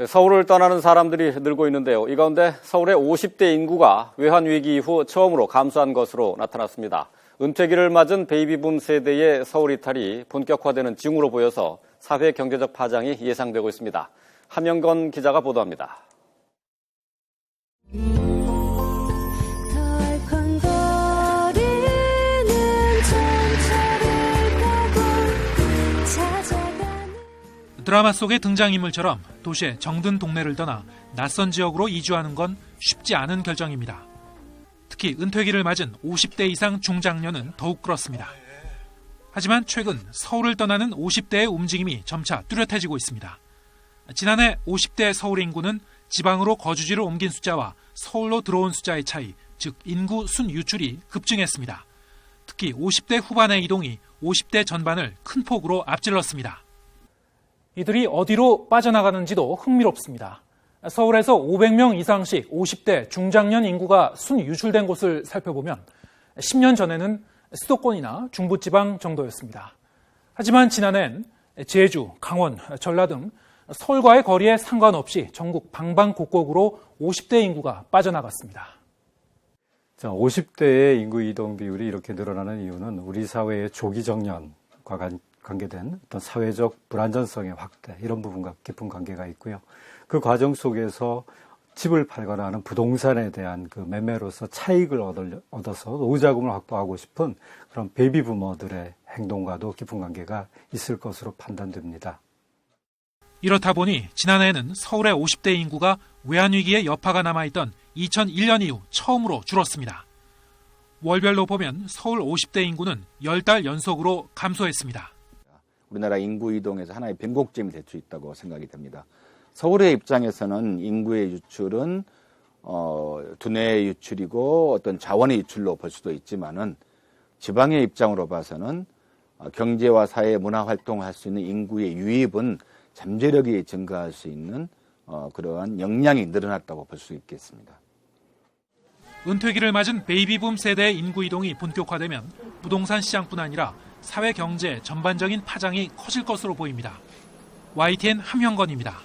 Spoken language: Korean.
서울을 떠나는 사람들이 늘고 있는데요. 이 가운데 서울의 50대 인구가 외환위기 이후 처음으로 감소한 것으로 나타났습니다. 은퇴기를 맞은 베이비붐 세대의 서울 이탈이 본격화되는 징후로 보여서 사회 경제적 파장이 예상되고 있습니다. 함영건 기자가 보도합니다. 드라마 속의 등장인물처럼 도시의 정든 동네를 떠나 낯선 지역으로 이주하는 건 쉽지 않은 결정입니다. 특히 은퇴기를 맞은 50대 이상 중장년은 더욱 그렇습니다. 하지만 최근 서울을 떠나는 50대의 움직임이 점차 뚜렷해지고 있습니다. 지난해 50대 서울 인구는 지방으로 거주지를 옮긴 숫자와 서울로 들어온 숫자의 차이, 즉 인구 순유출이 급증했습니다. 특히 50대 후반의 이동이 50대 전반을 큰 폭으로 앞질렀습니다. 이들이 어디로 빠져나가는지도 흥미롭습니다. 서울에서 500명 이상씩 50대 중장년 인구가 순유출된 곳을 살펴보면 10년 전에는 수도권이나 중부지방 정도였습니다. 하지만 지난해엔 제주, 강원, 전라 등 서울과의 거리에 상관없이 전국 방방곡곡으로 50대 인구가 빠져나갔습니다. 50대의 인구 이동 비율이 이렇게 늘어나는 이유는 우리 사회의 조기 정년과 관계된 어떤 사회적 불안전성의 확대, 이런 부분과 깊은 관계가 있고요. 그 과정 속에서 집을 팔거나 하는 부동산에 대한 그 매매로서 차익을 얻어서 노후자금을 확보하고 싶은 그런 베이비부머들의 행동과도 깊은 관계가 있을 것으로 판단됩니다. 이렇다 보니 지난해에는 서울의 50대 인구가 외환위기의 여파가 남아있던 2001년 이후 처음으로 줄었습니다. 월별로 보면 서울 50대 인구는 10달 연속으로 감소했습니다. 우리나라 인구 이동에서 하나의 변곡점이 될 수 있다고 생각이 됩니다. 서울의 입장에서는 인구의 유출은 두뇌의 유출이고 어떤 자원의 유출로 볼 수도 있지만은 지방의 입장으로 봐서는 경제와 사회, 문화 활동을 할 수 있는 인구의 유입은 잠재력이 증가할 수 있는 그러한 역량이 늘어났다고 볼 수 있겠습니다. 은퇴기를 맞은 베이비붐 세대의 인구 이동이 본격화되면 부동산 시장뿐 아니라 사회 경제 전반적인 파장이 커질 것으로 보입니다. YTN 함영건입니다.